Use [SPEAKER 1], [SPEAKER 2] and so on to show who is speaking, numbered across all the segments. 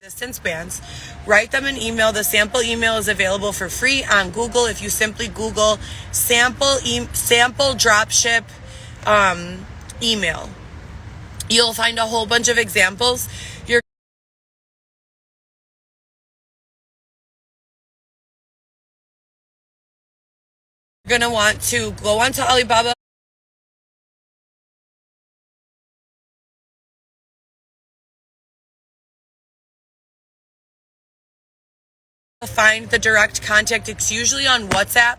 [SPEAKER 1] resistance bands. Write them an email. The sample email is available for free on Google. If you simply Google sample dropship email, you'll find a whole bunch of examples. You're going to want to go onto Alibaba, find the direct contact. It's usually on WhatsApp,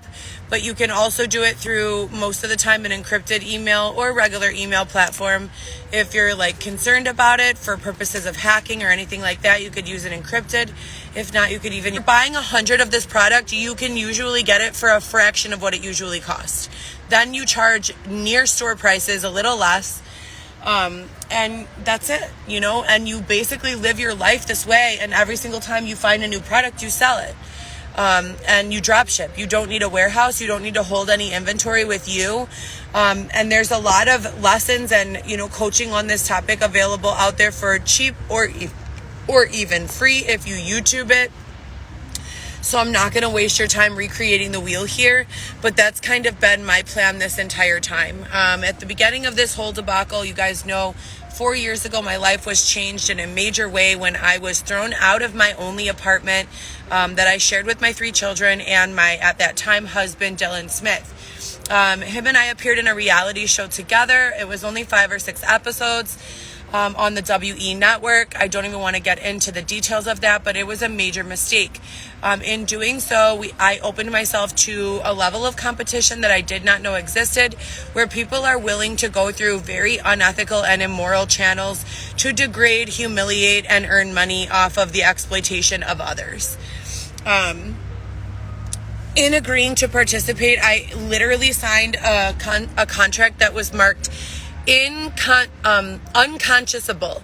[SPEAKER 1] but you can also do it through, most of the time, an encrypted email or regular email platform. If you're concerned about it for purposes of hacking or anything like that, you could use an encrypted. If not, you could even, if you're buying 100 of this product, you can usually get it for a fraction of what it usually costs. Then you charge near store prices, a little less. And that's it, and you basically live your life this way. And every single time you find a new product, you sell it. And you drop ship. You don't need a warehouse. You don't need to hold any inventory with you. And there's a lot of lessons and, coaching on this topic available out there for cheap or even free if you YouTube it. So I'm not going to waste your time recreating the wheel here, but that's kind of been my plan this entire time. At the beginning of this whole debacle, you guys know, 4 years ago, my life was changed in a major way when I was thrown out of my only apartment that I shared with my 3 children and my, at that time, husband, Dylan Smith. Him and I appeared in a reality show together. It was only 5 or 6 episodes. On the WE network. I don't even want to get into the details of that, but it was a major mistake. In doing so, I opened myself to a level of competition that I did not know existed, where people are willing to go through very unethical and immoral channels to degrade, humiliate, and earn money off of the exploitation of others. In agreeing to participate, I literally signed a contract that was marked unconscionable,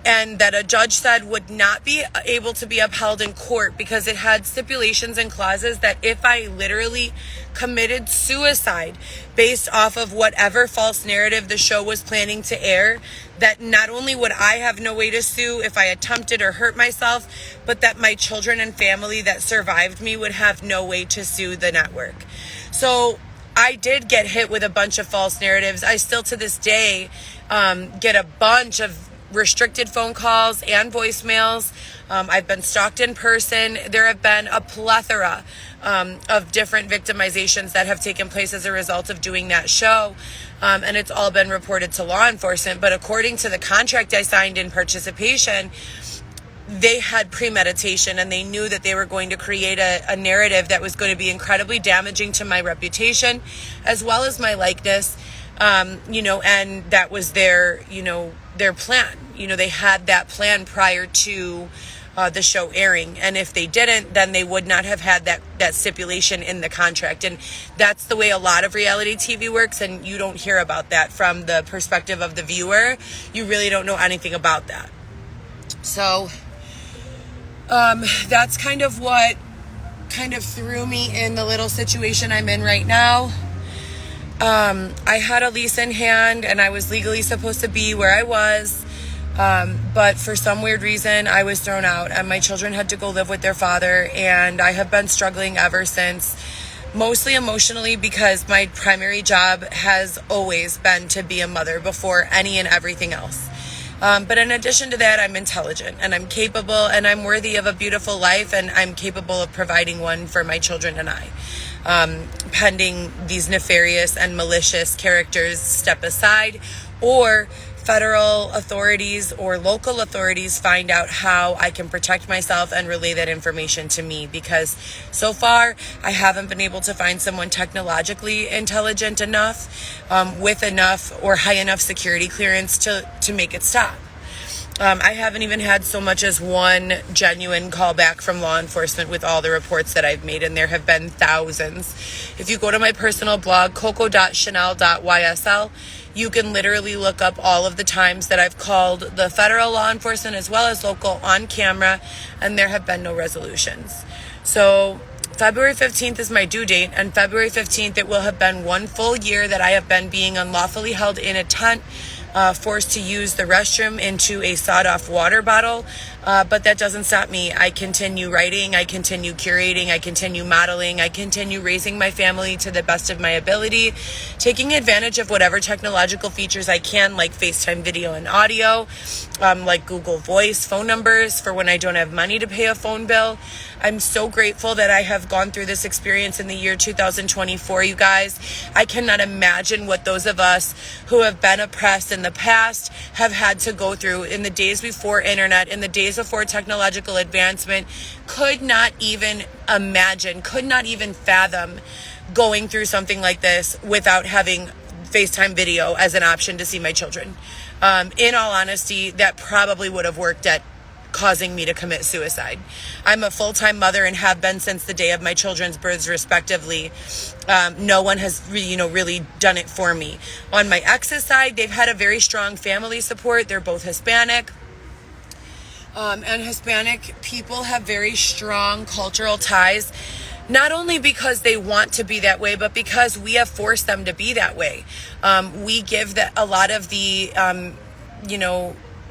[SPEAKER 1] and that a judge said would not be able to be upheld in court because it had stipulations and clauses that if I literally committed suicide based off of whatever false narrative the show was planning to air, that not only would I have no way to sue if I attempted or hurt myself, but that my children and family that survived me would have no way to sue the network. So I did get hit with a bunch of false narratives. I still to this day get a bunch of restricted phone calls and voicemails. I've been stalked in person. There have been a plethora of different victimizations that have taken place as a result of doing that show. And it's all been reported to law enforcement. But according to the contract I signed in participation, they had premeditation, and they knew that they were going to create a narrative that was going to be incredibly damaging to my reputation as well as my likeness, and that was their plan. They had that plan prior to the show airing, and if they didn't, then they would not have had that stipulation in the contract. And that's the way a lot of reality TV works, and you don't hear about that from the perspective of the viewer. You really don't know anything about that. So that's kind of what threw me in the little situation I'm in right now. I had a lease in hand, and I was legally supposed to be where I was. But for some weird reason, I was thrown out, and my children had to go live with their father. And I have been struggling ever since, mostly emotionally, because my primary job has always been to be a mother before any and everything else. But in addition to that, I'm intelligent, and I'm capable, and I'm worthy of a beautiful life, and I'm capable of providing one for my children and I. Pending these nefarious and malicious characters step aside, or federal authorities or local authorities find out how I can protect myself and relay that information to me, because so far I haven't been able to find someone technologically intelligent enough, with enough or high enough security clearance to make it stop. I haven't even had so much as one genuine call back from law enforcement with all the reports that I've made, and there have been thousands. If you go to my personal blog, coco.chanel.ysl, you can literally look up all of the times that I've called the federal law enforcement as well as local on camera, and there have been no resolutions. So February 15th is my due date, and February 15th it will have been 1 full year that I have been being unlawfully held in a tent, forced to use the restroom into a sawed-off water bottle. But that doesn't stop me. I continue writing, I continue curating, I continue modeling, I continue raising my family to the best of my ability, taking advantage of whatever technological features I can, like FaceTime video and audio, like Google Voice, phone numbers for when I don't have money to pay a phone bill. I'm so grateful that I have gone through this experience in the year 2024, you guys. I cannot imagine what those of us who have been oppressed in the past have had to go through in the days before internet, in the days before technological advancement. Could not even imagine, could not even fathom going through something like this without having FaceTime video as an option to see my children. In all honesty, that probably would have worked at causing me to commit suicide. I'm a full-time mother and have been since the day of my children's births, respectively. No one has really done it for me. On my ex's side, they've had a very strong family support. They're both Hispanic. And Hispanic people have very strong cultural ties, not only because they want to be that way, but because we have forced them to be that way. We give a lot of the,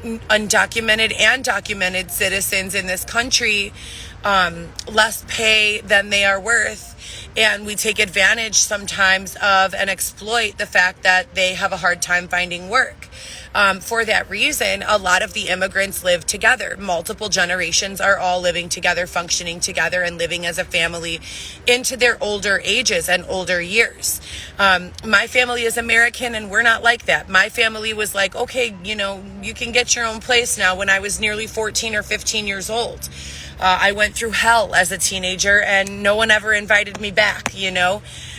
[SPEAKER 1] undocumented and documented citizens in this country less pay than they are worth, and we take advantage sometimes of and exploit the fact that they have a hard time finding work. For that reason, a lot of the immigrants live together. Multiple generations are all living together, functioning together, and living as a family into their older ages and older years. My family is American, and we're not like that. My family was like, okay, you can get your own place now, when I was nearly 14 or 15 years old. I went through hell as a teenager, and no one ever invited me back,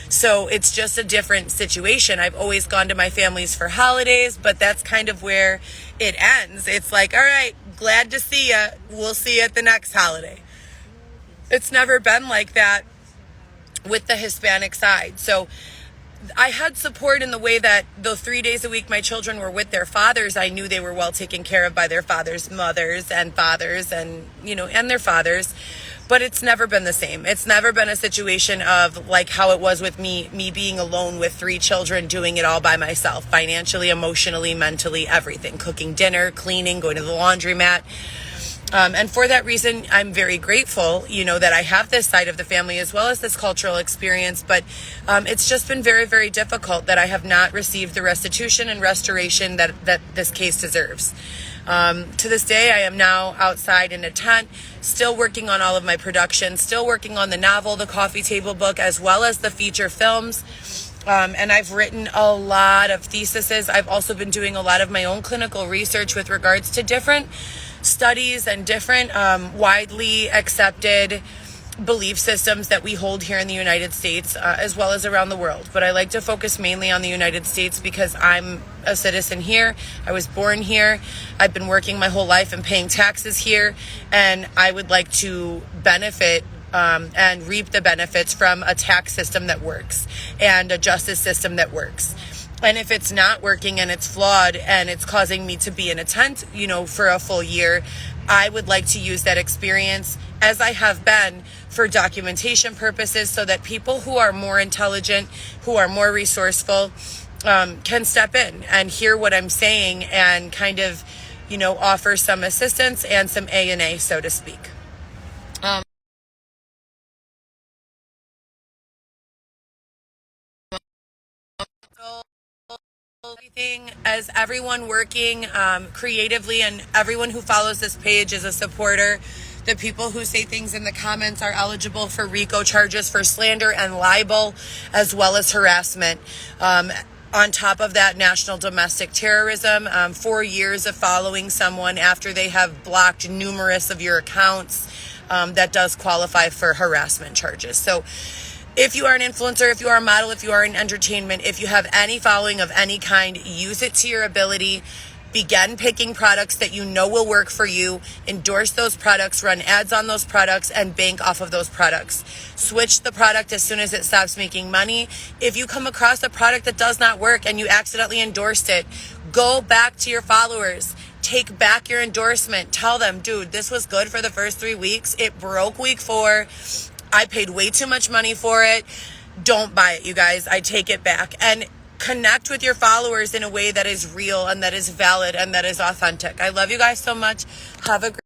[SPEAKER 1] So it's just a different situation. I've always gone to my families for holidays, but that's kind of where it ends. It's like, all right, glad to see you. We'll see you at the next holiday. It's never been like that with the Hispanic side. So I had support in the way that the 3 days a week my children were with their fathers, I knew they were well taken care of by their fathers' mothers and fathers and their fathers. But it's never been the same. It's never been a situation of like how it was with me being alone with 3 children, doing it all by myself, financially, emotionally, mentally, everything, cooking dinner, cleaning, going to the laundromat. And for that reason, I'm very grateful, that I have this side of the family as well as this cultural experience. But it's just been very, very difficult that I have not received the restitution and restoration that this case deserves. To this day, I am now outside in a tent, still working on all of my production, still working on the novel, the coffee table book, as well as the feature films. And I've written a lot of theses. I've also been doing a lot of my own clinical research with regards to different studies and different widely accepted belief systems that we hold here in the United States, as well as around the world. But I like to focus mainly on the United States because I'm a citizen here. I was born here. I've been working my whole life and paying taxes here. And I would like to benefit and reap the benefits from a tax system that works and a justice system that works. And if it's not working and it's flawed and it's causing me to be in a tent, for a full year, I would like to use that experience, as I have been, for documentation purposes, so that people who are more intelligent, who are more resourceful, can step in and hear what I'm saying and kind of, offer some assistance and some A&A, so to speak. Everything, as everyone working creatively and everyone who follows this page is a supporter. The people who say things in the comments are eligible for RICO charges for slander and libel, as well as harassment. On top of that, national domestic terrorism, 4 years of following someone after they have blocked numerous of your accounts, that does qualify for harassment charges. So if you are an influencer, if you are a model, if you are in entertainment, if you have any following of any kind, use it to your ability. Begin picking products that you know will work for you. Endorse those products, run ads on those products, and bank off of those products. Switch the product as soon as it stops making money. If you come across a product that does not work and you accidentally endorsed it, go back to your followers. Take back your endorsement. Tell them, dude, this was good for the first 3 weeks. It broke week 4. I paid way too much money for it. Don't buy it, you guys. I take it back. And connect with your followers in a way that is real and that is valid and that is authentic. I love you guys so much. Have a great